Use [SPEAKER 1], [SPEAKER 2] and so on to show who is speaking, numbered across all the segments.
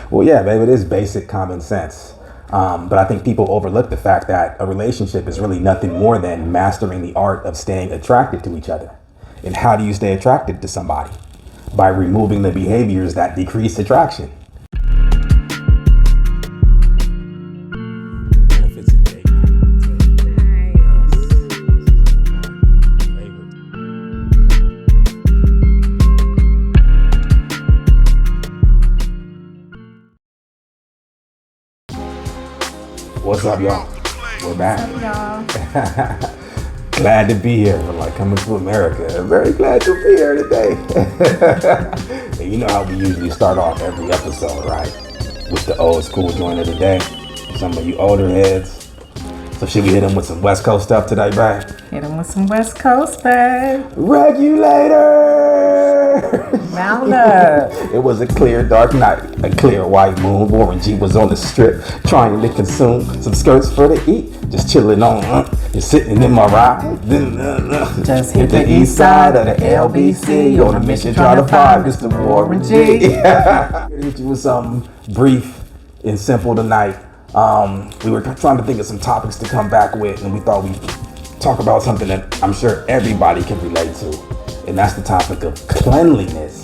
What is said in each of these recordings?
[SPEAKER 1] Well, yeah, baby, it is basic common sense. But I think people overlook the fact that a relationship is really nothing more than mastering the art of staying attracted to each other. And how do you stay attracted to somebody? By removing the behaviors that decrease attraction. What's up, y'all? We're back.
[SPEAKER 2] What's up, y'all?
[SPEAKER 1] Glad to be here. We're like coming to America. Very glad to be here today. And you know how we usually start off every episode, right? With the old school joint of the day. Some of you older heads. So should we hit them with some West Coast stuff today, babe?
[SPEAKER 2] Hit them with some West Coast, babe.
[SPEAKER 1] Regulators!
[SPEAKER 2] Mount up.
[SPEAKER 1] It was a clear, dark night. A clear white moon. Warren G was on the strip trying to consume some skirts for the eat. Just chilling on, just sitting in my ride.
[SPEAKER 2] Just hit the east side of the LBC on a mission trying to find Mr. Warren G.
[SPEAKER 1] Yeah. Hit you with something brief and simple tonight. We were trying to think of some topics to come back with, and we thought we'd talk about something that I'm sure everybody can relate to, and that's the topic of cleanliness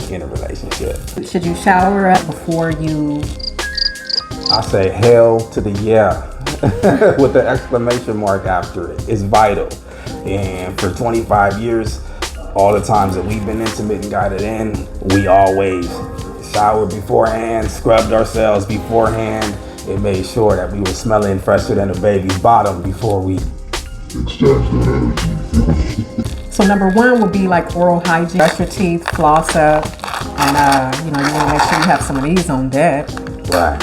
[SPEAKER 1] in a relationship.
[SPEAKER 2] Should you shower up before you?
[SPEAKER 1] I say hell to the yeah with the exclamation mark after it. It's vital. And for 25 years, all the times that we've been intimate and got it in, we always showered beforehand, scrubbed ourselves beforehand, and made sure that we were smelling fresher than a baby's bottom before we.
[SPEAKER 2] So number one would be like oral hygiene. Brush your teeth, floss up, and you want to make sure you have some of these on deck.
[SPEAKER 1] Right.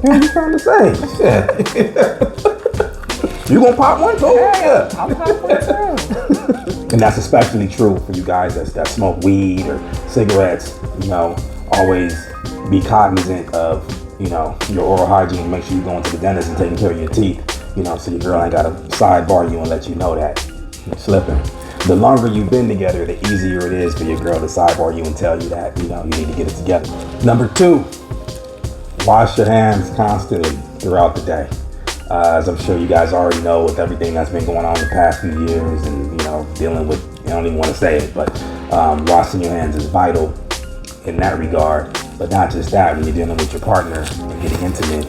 [SPEAKER 1] What are you trying to say? Shit. You gonna pop one too?
[SPEAKER 2] Yeah, I'll pop one too.
[SPEAKER 1] And that's especially true for you guys that smoke weed or cigarettes. Always be cognizant of, your oral hygiene. Make sure you're going to the dentist and taking care of your teeth, so your girl ain't got to sidebar you and let you know that you're slipping. The longer you've been together, the easier it is for your girl to sidebar you and tell you that, you need to get it together. Number two, wash your hands constantly throughout the day. As I'm sure you guys already know, with everything that's been going on the past few years and, dealing with, I don't even want to say it, but washing your hands is vital in that regard. But not just that, when you're dealing with your partner and getting intimate,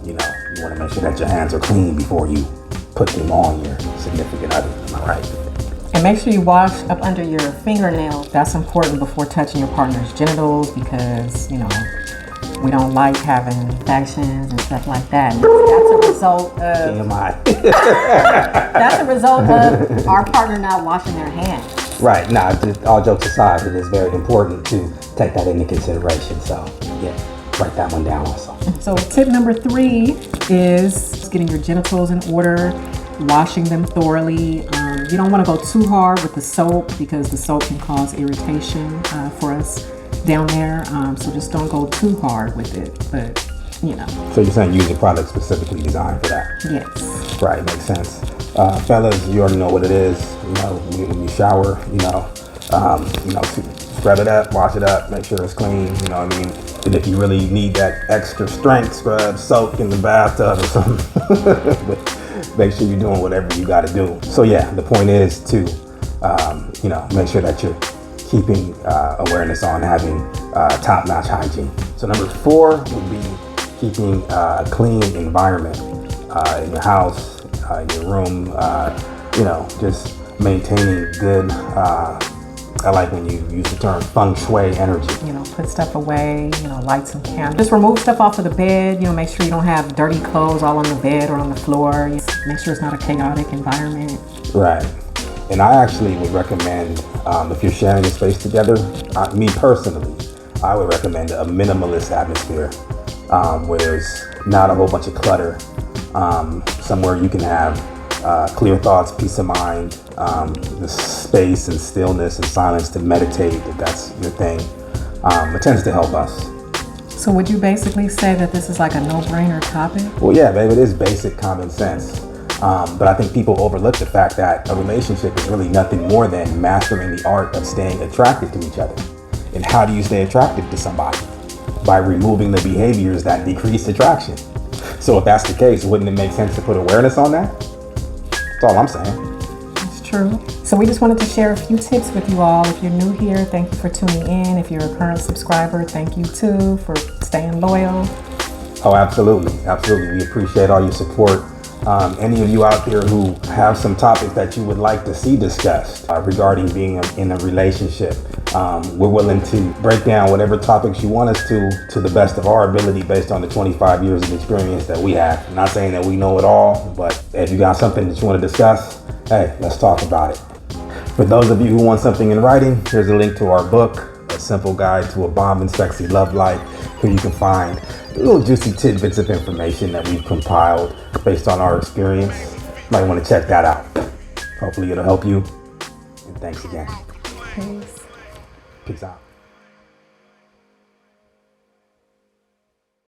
[SPEAKER 1] you want to make sure that your hands are clean before you put them on your significant other. Am I right?
[SPEAKER 2] And make sure you wash up under your fingernails. That's important before touching your partner's genitals because, we don't like having infections and stuff like that. And that's a result of that's a result of our partner not washing their hands.
[SPEAKER 1] Right. Now, all jokes aside, it is very important to take that into consideration. So, yeah, write that one down also.
[SPEAKER 2] So, tip number 3 is getting your genitals in order, washing them thoroughly. You don't want to go too hard with the soap because the soap can cause irritation for us down there. So just don't go too hard with it. But,
[SPEAKER 1] So you're saying use a product specifically designed for that?
[SPEAKER 2] Yes.
[SPEAKER 1] Right. Makes sense. Fellas, you already know what it is. When you shower, scrub it up, wash it up, make sure it's clean. You know what I mean? And if you really need that extra strength, scrub, soak in the bathtub or something. But make sure you're doing whatever you got to do. So yeah, the point is to, make sure that you're keeping awareness on having top-notch hygiene. So number 4 would be keeping a clean environment in your house, in your room. Just maintaining good. I like when you use the term feng shui energy.
[SPEAKER 2] Put stuff away, light some candles. Just remove stuff off of the bed, make sure you don't have dirty clothes all on the bed or on the floor. Make sure it's not a chaotic environment.
[SPEAKER 1] Right. And I actually would recommend, if you're sharing a space together, me personally, I would recommend a minimalist atmosphere where there's not a whole bunch of clutter, somewhere you can have clear thoughts, peace of mind, the space and stillness and silence to meditate, if that's your thing. It tends to help us.
[SPEAKER 2] So would you basically say that this is like a no-brainer topic?
[SPEAKER 1] Well, yeah, baby, it is basic common sense. But I think people overlook the fact that a relationship is really nothing more than mastering the art of staying attracted to each other. And how do you stay attracted to somebody? By removing the behaviors that decrease attraction. So if that's the case, wouldn't it make sense to put awareness on that? That's all I'm saying.
[SPEAKER 2] That's true. So we just wanted to share a few tips with you all. If you're new here, thank you for tuning in. If you're a current subscriber, thank you too for staying loyal.
[SPEAKER 1] Oh, absolutely. Absolutely. We appreciate all your support. Any of you out there who have some topics that you would like to see discussed regarding being in a relationship, we're willing to break down whatever topics you want us to the best of our ability based on the 25 years of experience that we have. I'm not saying that we know it all, but if you got something that you want to discuss, hey, let's talk about it. For those of you who want something in writing, here's a link to our book, A Simple Guide to a Bomb and Sexy Love Life. Here you can find little juicy tidbits of information that we've compiled based on our experience. You might want to check that out. Hopefully it'll help you. And thanks again.
[SPEAKER 2] Peace.
[SPEAKER 1] Peace out.